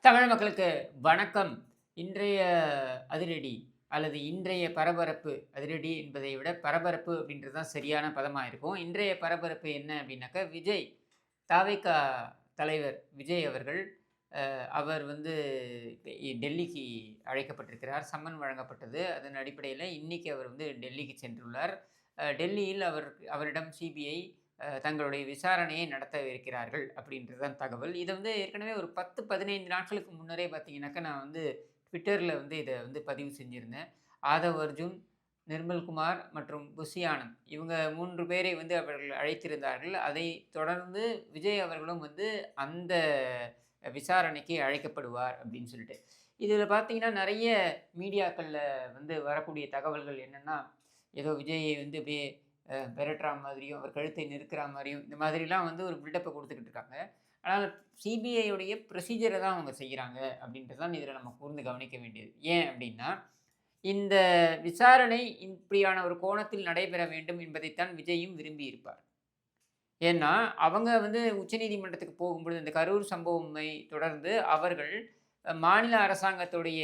தமிழ் மக்களுக்கு வணக்கம். இன்றைய அதிரடி அல்லது இன்றைய பரபரப்பு, அதிரடி என்பதை விட பரபரப்பு அப்படின்றது தான் சரியான பதமா இருக்கும். இன்றைய பரபரப்பு என்ன அப்படின்னாக்கா, விஜய் தாவேகா தலைவர் விஜய் அவர்கள் அவர் வந்து டெல்லிக்கு அழைக்கப்பட்டிருக்கிறார். சம்மன் வழங்கப்பட்டது. அதன் அடிப்படையில இன்னைக்கு அவர் வந்து டெல்லிக்கு சென்றுள்ளார். டெல்லியில் அவரிடம் சிபிஐ தங்களுடைய விசாரணையை நடத்தவிருக்கிறார்கள் அப்படின்றது தான் தகவல். இத வந்து ஏற்கனவே ஒரு 10, 15 நாட்களுக்கு முன்னரே பார்த்தீங்கன்னாக்கா, நான் வந்து ட்விட்டர்ல வந்து இத வந்து பதிவு செஞ்சிருந்தேன். ஆதவ் அர்ஜுன், நிர்மல்குமார் மற்றும் புஷி ஆனந்த் இவங்க 3 பேரை வந்து அவர்கள் அழைத்திருந்தார்கள். அதைத் தொடர்ந்து விஜய் அவர்களும் வந்து அந்த விசாரணைக்கு அழைக்கப்படுவார் அப்படின்னு சொல்லிட்டு. இதில பார்த்தீங்கன்னா, நெறைய மீடியாக்கள்ல வந்து வரக்கூடிய தகவல்கள் என்னன்னா, ஏதோ விஜயை வந்து அப்படியே பெரட்டுறா மாதிரியும், அவர் கழுத்தை நெருக்குறா மாரியும், இந்த மாதிரிலாம் வந்து ஒரு பில்டப்ப குடுத்துக்கிட்டு இருக்காங்க. ஆனால் சிபிஐ உடைய ப்ரொசீஜர தான் அவங்க செய்றாங்க அப்படின்றது தான் இதில நம்ம கூர்ந்து கவனிக்க வேண்டியது. ஏன் அப்படின்னா, இந்த விசாரணை இப்படியான ஒரு கோணத்தில் நடைபெற வேண்டும் என்பதைத்தான் விஜயும் விரும்பியிருப்பார். ஏன்னா, அவங்க வந்து உச்சநீதிமன்றத்துக்கு போகும்பொழுது, இந்த கரூர் சம்பவமை தொடர்ந்து அவர்கள் மாநில அரசாங்கத்துடைய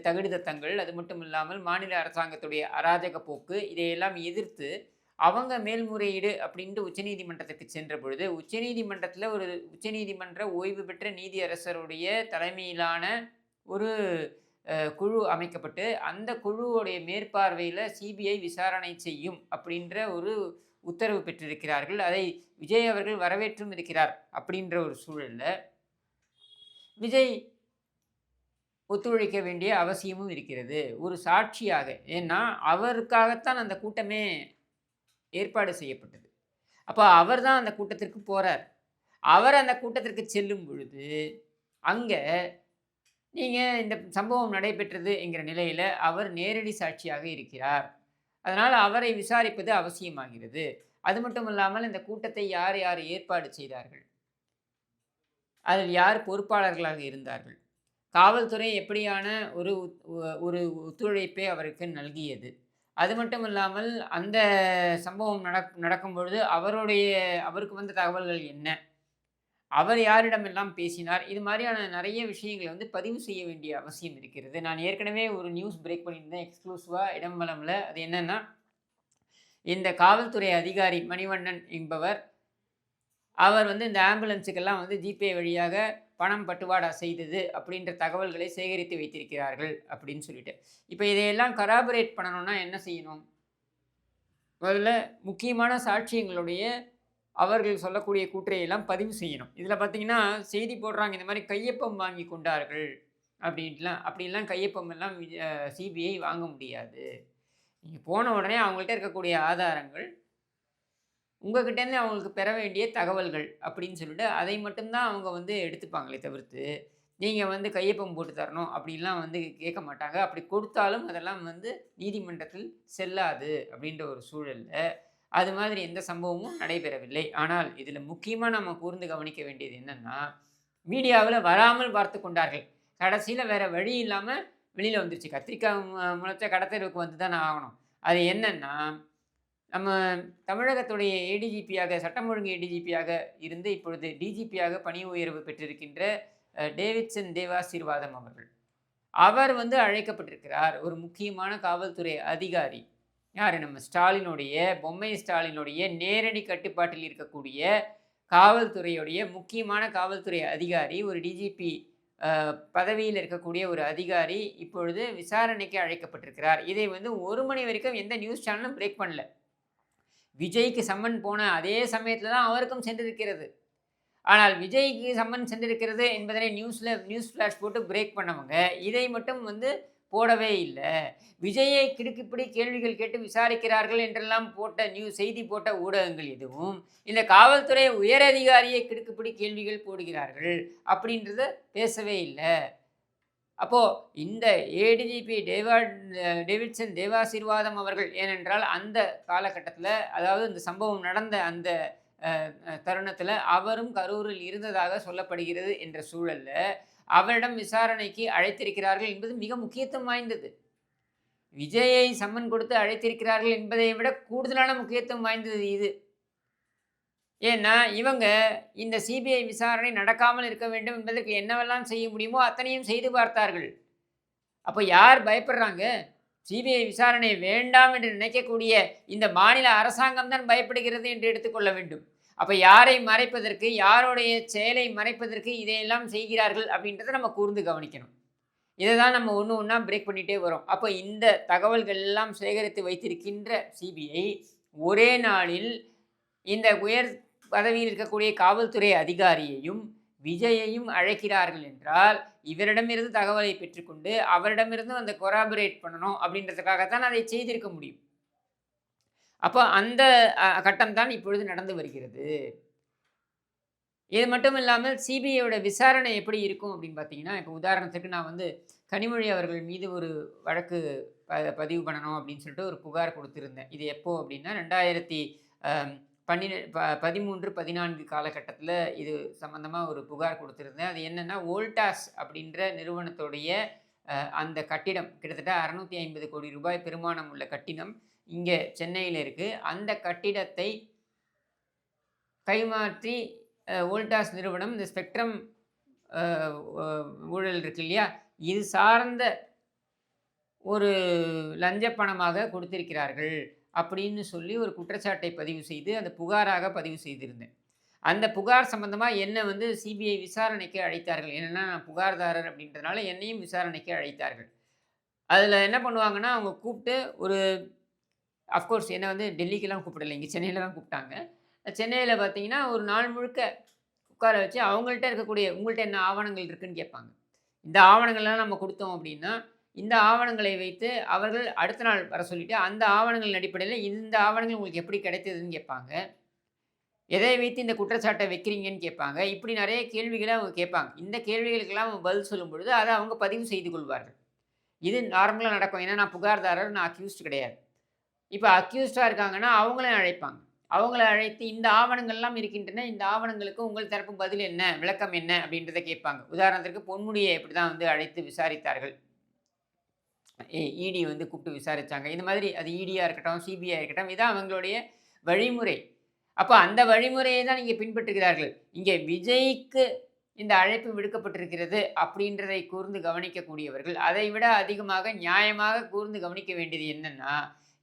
தகுதித்தங்கள், அது மட்டும் இல்லாமல் மாநில அரசாங்கத்துடைய அராஜக போக்கு, இதையெல்லாம் எதிர்த்து அவங்க மேல்முறையீடு அப்படின்ட்டு உச்சநீதிமன்றத்துக்கு சென்ற பொழுது, உச்சநீதிமன்றத்தில ஒரு உச்சநீதிமன்ற ஓய்வு பெற்ற நீதியரசருடைய தலைமையிலான ஒரு குழு அமைக்கப்பட்டு, அந்த குழுவுடைய மேற்பார்வையில சிபிஐ விசாரணை செய்யும் அப்படின்ற ஒரு உத்தரவு பெற்றிருக்கிறார்கள். அதை விஜய் அவர்கள் வரவேற்றும் இருக்கிறார். அப்படின்ற ஒரு சூழல்ல, விஜய் ஒத்துழைக்க வேண்டிய அவசியமும் இருக்கிறது. ஒரு சாட்சியாக. ஏன்னா, அவருக்காகத்தான் அந்த கூட்டமே ஏற்பாடு செய்யப்பட்டது. அப்ப அவர் தான் அந்த கூட்டத்திற்கு போறார். அவர் அந்த கூட்டத்திற்கு செல்லும் பொழுது, அங்க நீங்க இந்த சம்பவம் நடைபெற்றது என்கிற நிலையில அவர் நேரடி சாட்சியாக இருக்கிறார். அதனால அவரை விசாரிப்பது அவசியமாகிறது. அது மட்டும் இல்லாமல் இந்த கூட்டத்தை யார் யார் ஏற்பாடு செய்தார்கள்? அதில் யார் பொறுப்பாளர்களாக இருந்தார்கள்? காவல்துறை எப்படியான ஒரு ஒரு ஒத்துழைப்பை அவருக்கு நல்கியது? அது மட்டும் இல்லாமல் அந்த சம்பவம் நடக்கும் பொழுது அவருக்கு வந்த தகவல்கள் என்ன? அவர் யாரிடமெல்லாம் பேசினார்? இது மாரியான நெறைய விஷயங்கள வந்து பதிவு செய்ய வேண்டிய அவசியம் இருக்கிறது. நான் ஏற்கனவே ஒரு நியூஸ் பிரேக் பண்ணியிருந்தேன் எக்ஸ்க்ளூசிவா இடம்பலம்ல. அது என்னன்னா, இந்த காவல்துறை அதிகாரி மணிவண்ணன் என்பவர், அவர் வந்து இந்த ஆம்புலன்ஸுக்கெல்லாம் வந்து ஜிபே வழியாக பணம் பட்டுவாடா செய்தது அப்படின்ற தகவல்களை சேகரித்து வைத்திருக்கிறார்கள் அப்படின்னு சொல்லிட்டு. இப்ப இதையெல்லாம் கராபரேட் பண்ணணும்னா என்ன செய்யணும்? முதல்ல முக்கியமான சாட்சியங்களுடைய அவர்கள் சொல்லக்கூடிய கூற்றையெல்லாம் பதிவு செய்யணும். இதில பார்த்தீங்கன்னா, செய்தி போடுறாங்க இந்த மாரி கையொப்பம் வாங்கி கொண்டார்கள் அப்படின்ட்டுலாம். அப்படிலாம் கையொப்பம் எல்லாம் சிபிஐ வாங்க முடியாது. நீங்க போன உடனே அவங்கள்ட்ட இருக்கக்கூடிய ஆதாரங்கள், உங்ககிட்டேருந்து அவங்களுக்கு பெற வேண்டிய தகவல்கள் அப்படின்னு சொல்லிட்டு, அதை மட்டும் தான் அவங்க வந்து எடுத்துப்பாங்களே தவிர்த்து, நீங்க வந்து கையொப்பம் போட்டு தரணும் அப்படின்லாம் வந்து கேட்க மாட்டாங்க. அப்படி கொடுத்தாலும் அதெல்லாம் வந்து நீதிமன்றத்தில் செல்லாது அப்படின்ற ஒரு சூழல்ல, அது மாதிரி எந்த சம்பவமும் நடைபெறவில்லை. ஆனால் இதில முக்கியமா நம்ம கூர்ந்து கவனிக்க வேண்டியது என்னன்னா, மீடியாவுல வராமல் பார்த்துக் கொண்டார்கள். கடைசியில வேற வழி இல்லாம வெளியில வந்துருச்சு. கத்திரிக்காய் முளைச்சா கடத்தெருவுக்கு வந்து தானே ஆகணும். அது என்னன்னா, நம்ம தமிழகத்துடைய ஏடிஜிபியாக சட்டம் ஒழுங்கு ஏடிஜிபியாக இருந்து இப்பொழுது டிஜிபியாக பணி உயர்வு பெற்றிருக்கின்ற டேவிட்சன் தேவாசீர்வாதம் அவர்கள். அவர் வந்து அழைக்கப்பட்டிருக்கிறார். ஒரு முக்கியமான காவல்துறை அதிகாரி. யாரு? நம்ம ஸ்டாலினுடைய பொம்மை ஸ்டாலினுடைய நேரடி கட்டுப்பாட்டில் இருக்கக்கூடிய காவல்துறையுடைய முக்கியமான காவல்துறை அதிகாரி, ஒரு டிஜிபி பதவியில் இருக்கக்கூடிய ஒரு அதிகாரி இப்பொழுது விசாரணைக்கு அழைக்கப்பட்டிருக்கிறார். இதை வந்து 1 மணி வரைக்கும் எந்த நியூஸ் சேனலும் பிரேக் பண்ணல. விஜய்க்கு சம்மன் போன அதே சமயத்தில தான் அவருக்கும் சென்றிருக்கிறது. ஆனால் விஜய்க்கு சம்மன் சென்றிருக்கிறது என்பதனை நியூஸ் ஃபிளாஷ் போட்டு பிரேக் பண்ணவங்க, இதை மட்டும் வந்து போடவே இல்ல. விஜயை கிடுக்கிப்பிடி கேள்விகள் கேட்டு விசாரிக்கிறார்கள் என்றெல்லாம் போட்ட செய்தி போட்ட ஊடகங்கள் எதுவும், இந்த காவல்துறை உயரதிகாரியை கிடுக்கிப்பிடி கேள்விகள் போடுகிறார்கள் அப்படின்றத பேசவே இல்ல. அப்போ இந்த ஏடிஜிபி டேவிட்சன் தேவாசீர்வாதம் அவர்கள் ஏனென்றால் அந்த காலகட்டத்தில, அதாவது இந்த சம்பவம் நடந்த அந்த தருணத்தில அவரும் கரூரில் இருந்ததாக சொல்லப்படுகிறது என்ற சூழல்ல, அவரிடம் விசாரணைக்கு அழைத்திருக்கிறார்கள் என்பது மிக முக்கியத்துவம் வாய்ந்தது. விஜயை சம்மன் கொடுத்து அழைத்திருக்கிறார்கள் என்பதை விட கூடுதலான முக்கியத்துவம் வாய்ந்தது இது. ஏன்னா, இவங்க இந்த சிபிஐ விசாரணை நடக்காமல் இருக்க வேண்டும் என்பதற்கு என்னவெல்லாம் செய்ய முடியுமோ அத்தனையும் செய்து பார்த்தார்கள். அப்ப யார் பயப்படுறாங்க? சிபிஐ விசாரணை வேண்டாம் என்று நினைக்கக்கூடிய இந்த மாநில அரசாங்கம் தான் பயப்படுகிறது என்று எடுத்துக்கொள்ள வேண்டும். அப்ப யாரை மறைப்பதற்கு, யாருடைய செயலை மறைப்பதற்கு இதையெல்லாம் செய்கிறார்கள் அப்படின்றத நம்ம கூர்ந்து கவனிக்கணும். இத தான் நம்ம ஒண்ணு ஒண்ணா பிரேக் பண்ணிட்டே வரோம். அப்ப இந்த தகவல்கள் எல்லாம் சேகரித்து வைத்திருக்கின்ற சிபிஐ ஒரே நாளில் இந்த உயர் பதவியில் இருக்கக்கூடிய காவல்துறை அதிகாரியையும், விஜயையும் அழைக்கிறார்கள் என்றால், இவரிடமிருந்து தகவலை பெற்றுக்கொண்டு, அவரிடமிருந்து அந்த கொராபரேட் பண்ணணும் அப்படின்றதுக்காகத்தான் அதை செய்திருக்க முடியும். அப்போ அந்த கட்டம் தான் இப்பொழுது நடந்து வருகிறது. இது மட்டும் இல்லாமல் சிபிஐயோட விசாரணை எப்படி இருக்கும் அப்படின்னு பார்த்தீங்கன்னா, இப்போ உதாரணத்துக்கு நான் வந்து கனிமொழி அவர்கள் மீது ஒரு வழக்கு பதிவு பண்ணணும் அப்படின்னு சொல்லிட்டு ஒரு புகார் கொடுத்திருந்தேன். இது எப்போ அப்படின்னா 13, 14 காலகட்டத்தில இது சம்மந்தமா ஒரு புகார் கொடுத்திருந்தேன். அது என்னன்னா, வோல்டாஸ் அப்படின்ற நிறுவனத்துடைய அந்த கட்டிடம் கிட்டத்தட்ட ரூ. 650,00,00,000 பெறுமானம் உள்ள கட்டிடம் இங்க சென்னையில இருக்கு. அந்த கட்டிடத்தை கைமாற்றி வோல்டாஸ் நிறுவனம் இந்த ஸ்பெக்ட்ரம் அ ஒ ஊழல் இருக்கு இல்லையா? இது சார்ந்த ஒரு லஞ்ச பணமாக கொடுத்திருக்கிறார்கள். அப்படின்னு சொல்லி ஒரு குற்றச்சாட்டை பதிவு செய்து, அந்த புகாராக பதிவு செய்திருந்தேன். அந்த புகார் சம்பந்தமா என்ன வந்து சிபிஐ விசாரணைக்கு அழைத்தார்கள். என்னன்னா, நான் புகார்தாரர் அப்படின்றதுனால என்னையும் விசாரணைக்கு அழைத்தார்கள். அதில என்ன பண்ணுவாங்கன்னா, அவங்க கூப்ட்டு ஒரு அஃப்கோர்ஸ் என்ன வந்து டெல்லிக்கெல்லாம் கூப்பிடல. இங்க சென்னையில தான் கூப்ட்டாங்க. சென்னையில பார்த்தீங்கன்னா, ஒரு நாள் முழுக்க உட்கார வச்சு அவங்கள்ட்ட இருக்கக்கூடிய உங்கள்ட்ட என்ன ஆவணங்கள் இருக்குன்னு கேட்பாங்க. இந்த ஆவணங்கள்லாம் நம்ம குடுத்தோம் அப்படின்னா, இந்த ஆவணங்களை வைத்து அவர்கள் அடுத்த நாள் வர சொல்லிட்டு, அந்த ஆவணங்களின் அடிப்படையில இந்த ஆவணங்கள் உங்களுக்கு எப்படி கிடைத்ததுன்னு கேட்பாங்க. எதை வைத்து இந்த குற்றச்சாட்டை வைக்கிறீங்கன்னு கேட்பாங்க. இப்படி நெறைய கேள்விகள அவங்க கேட்பாங்க. இந்த கேள்விகளுக்கெல்லாம் அவங்க பதில் சொல்லும் பொழுது, அத அவங்க பதிவு செய்து கொள்வார்கள். இது நார்மலா நடக்கும். ஏன்னா நான் புகார்தாரர், நான் அக்யூஸ்ட் கிடையாது. இப்ப அக்யூஸ்டா இருக்காங்கன்னா, அவங்களையும் அழைப்பாங்க. அவங்கள அழைத்து இந்த ஆவணங்கள்லாம் இருக்கின்றன. இந்த ஆவணங்களுக்கு உங்கள் தரப்பு பதில் என்ன? விளக்கம் என்ன? அப்படின்றத கேட்பாங்க. உதாரணத்திற்கு பொன்முடியை இப்படிதான் வந்து அழைத்து விசாரித்தார்கள். இடி வந்து கூப்பிட்டு விசாரிச்சாங்க. இந்த மாதிரி அது இடியா இருக்கட்டும், சிபிஐ இருக்கட்டும், இதான் அவங்களுடைய வழிமுறை. அப்ப அந்த வழிமுறையை தான் இங்கே பின்பற்றுகிறார்கள். இங்கே விஜய்க்கு இந்த அழைப்பு விடுக்கப்பட்டிருக்கிறது அப்படின்றதை கூர்ந்து கவனிக்கக்கூடியவர்கள், அதை விட அதிகமாக நியாயமாக கூர்ந்து கவனிக்க வேண்டியது என்னன்னா,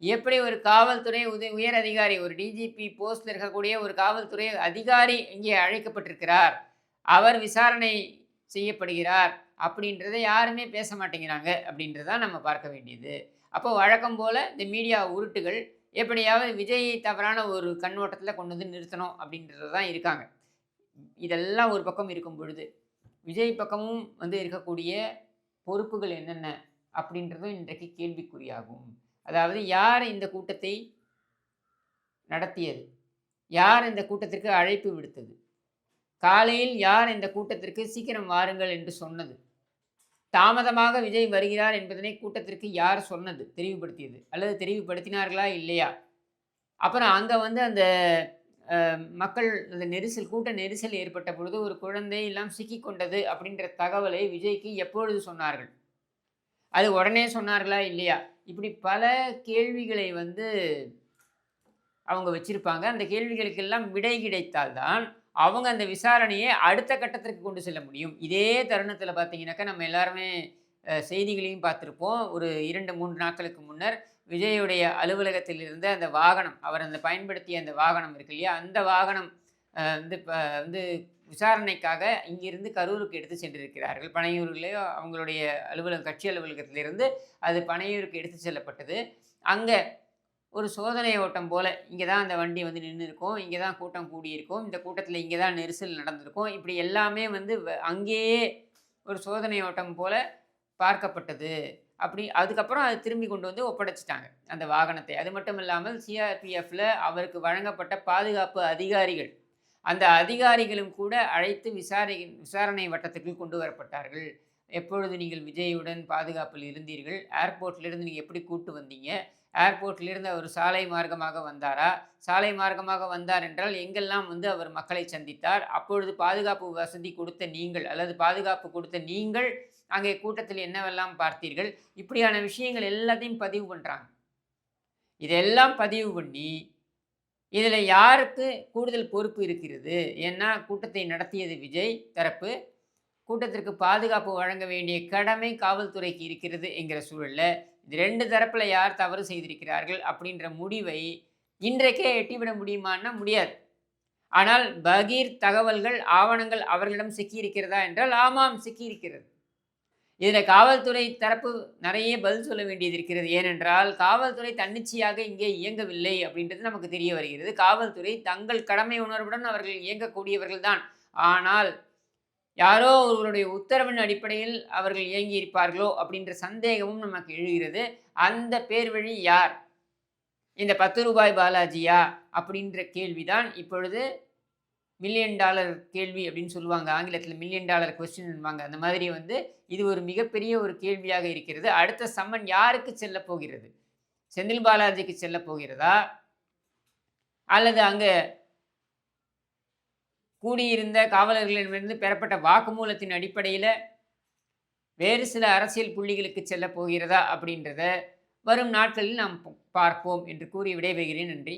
எப்படி ஒரு காவல்துறை உயர் அதிகாரி, ஒரு டிஜிபி போஸ்ட்ல இருக்கக்கூடிய ஒரு காவல்துறை அதிகாரி இங்கே அழைக்கப்பட்டிருக்கிறார். அவர் விசாரணை செய்யப்படுகிறார். அப்படின்றத யாருமே பேச மாட்டேங்கிறாங்க அப்படின்றத தான் நம்ம பார்க்க வேண்டியது. அப்போ வழக்கம் போல இந்த மீடியா உருட்டுகள் எப்படியாவது விஜயை தவறான ஒரு கண்ணோட்டத்தில கொண்டு வந்து நிறுத்தணும் அப்படின்றது தான் இருக்காங்க. இதெல்லாம் ஒரு பக்கம் இருக்கும் பொழுது, விஜய் பக்கமும் வந்து இருக்கக்கூடிய பொறுப்புகள் என்னென்ன அப்படின்றதும் இன்றைக்கு கேள்விக்குறியாகும். அதாவது யார் இந்த கூட்டத்தை நடத்தியது? யார் இந்த கூட்டத்திற்கு அழைப்பு விடுத்தது? காலையில் யார் இந்த கூட்டத்திற்கு சீக்கிரம் வாருங்கள் என்று சொன்னது? தாமதமாக விஜய் வருகிறார் என்பதனை கூட்டத்திற்கு யார் சொன்னது? தெரிவுபடுத்தியது? அல்லது தெரிவுபடுத்தினார்களா? இல்லையா? அப்புறம் அங்க வந்து அந்த மக்கள் அந்த நெரிசல் கூட்ட நெரிசல் ஏற்பட்ட பொழுது ஒரு குழந்தை எல்லாம் சிக்கிக் கொண்டது அப்படின்ற தகவலை விஜய்க்கு எப்பொழுது சொன்னார்கள்? அது உடனே சொன்னார்களா? இல்லையா? இப்படி பல கேள்விகளை வந்து அவங்க வச்சிருப்பாங்க. அந்த கேள்விகளுக்கெல்லாம் விடை கிடைத்தால் தான் அவங்க அந்த விசாரணையை அடுத்த கட்டத்திற்கு கொண்டு செல்ல முடியும். இதே தருணத்தில பார்த்தீங்கன்னாக்கா, நம்ம எல்லாருமே செய்திகளையும் பார்த்திருப்போம். ஒரு 2, 3 நாட்களுக்கு முன்னர் விஜயுடைய அலுவலகத்தில் இருந்த அந்த வாகனம், அவர் அந்த பயன்படுத்திய அந்த வாகனம் இருக்கு இல்லையா? அந்த வாகனம் வந்து விசாரணைக்காக இங்கிருந்து கரூருக்கு எடுத்து சென்றிருக்கிறார்கள். பனையூரிலேயோ அவங்களுடைய கட்சி அலுவலகத்திலிருந்து அது பனையூருக்கு எடுத்து செல்லப்பட்டது. அங்க ஒரு சோதனை ஓட்டம் போல, இங்கே தான் அந்த வண்டி வந்து நின்னு இருக்கும். இங்கே தான் கூட்டம் கூடியிருக்கும். இந்த கூட்டத்தில இங்கே தான் நெரிசல் நடந்திருக்கும். இப்படி எல்லாமே வந்து அங்கேயே ஒரு சோதனை ஓட்டம் போல பார்க்கப்பட்டது. அப்படி அதுக்கப்புறம் அது திரும்பி கொண்டு வந்து ஒப்படைச்சுட்டாங்க, அந்த வாகனத்தை. அது மட்டும் இல்லாமல் சிஆர்பிஎஃப்ல அவருக்கு வழங்கப்பட்ட பாதுகாப்பு அதிகாரிகள், அந்த அதிகாரிகளும் கூட அழைத்து விசாரணை வட்டத்துக்குள் கொண்டு வரப்பட்டார்கள். எப்பொழுது நீங்கள் விஜயுடன் பாதுகாப்பில் இருந்தீர்கள்? ஏர்போர்ட்லேருந்து நீங்க எப்படி கூட்டு வந்தீங்க? ஏர்போர்ட்லேருந்து அவர் சாலை மார்க்கமாக வந்தாரா? சாலை மார்க்கமாக வந்தார் என்றால் எங்கெல்லாம் வந்து அவர் மக்களை சந்தித்தார்? அப்பொழுது பாதுகாப்பு வசதி கொடுத்த நீங்கள், அல்லது பாதுகாப்பு கொடுத்த நீங்கள் அங்கே கூட்டத்தில் என்னவெல்லாம் பார்த்தீர்கள்? இப்படியான விஷயங்கள் எல்லாத்தையும் பதிவு பண்றாங்க. இதெல்லாம் பதிவு பண்ணி, இதில் யாருக்கு கூடுதல் பொறுப்பு இருக்கிறது? ஏன்னா கூட்டத்தை நடத்தியது விஜய் தரப்பு. கூட்டத்திற்கு பாதுகாப்பு வழங்க வேண்டிய கடமை காவல்துறைக்கு இருக்கிறது என்கிற சூழல்ல, இது 2 தரப்புல யார் தவறு செய்திருக்கிறார்கள் அப்படின்ற முடிவை இன்றைக்கே எட்டிவிட முடியுமான்னா முடியாது. ஆனால் பகீர் தகவல்கள், ஆவணங்கள் அவர்களிடம் சிக்கியிருக்கிறதா என்றால், ஆமாம் சிக்கியிருக்கிறது. இதில காவல்துறை தரப்பு நெறைய பதில் சொல்ல வேண்டியது இருக்கிறது. ஏனென்றால், காவல்துறை தன்னிச்சையாக இங்கே இயங்கவில்லை அப்படின்றது நமக்கு தெரிய வருகிறது. காவல்துறை தங்கள் கடமை உணர்வுடன் அவர்கள் இயங்கக்கூடியவர்கள் தான். ஆனால், யாரோ ஒருவருடைய உத்தரவின் அடிப்படையில் அவர்கள் இயங்கியிருப்பார்களோ அப்படின்ற சந்தேகமும் நமக்கு எழுகிறது. அந்த பேர் வழி யார்? இந்த ரூ. 10 பாலாஜியா? அப்படின்ற கேள்விதான் இப்பொழுது மில்லியன் டாலர் கேள்வி அப்படின்னு சொல்லுவாங்க. ஆங்கிலத்தில மில்லியன் டாலர் கொஸ்டின்பாங்க. அந்த மாதிரி இது ஒரு மிகப்பெரிய ஒரு கேள்வியாக இருக்கிறது. அடுத்த சம்மன் யாருக்கு செல்லப் போகிறது? செந்தில் பாலாஜிக்கு செல்லப் போகிறதா? அல்லது அங்க கூடியிருந்த காவலர்களிடமிருந்து பெறப்பட்ட வாக்குமூலத்தின் அடிப்படையில வேறு சில அரசியல் புள்ளிகளுக்கு செல்லப் போகிறதா? அப்படின்றத வரும் நாட்களில் நாம் பார்ப்போம் என்று கூறி விடைபெறுகிறேன். நன்றி.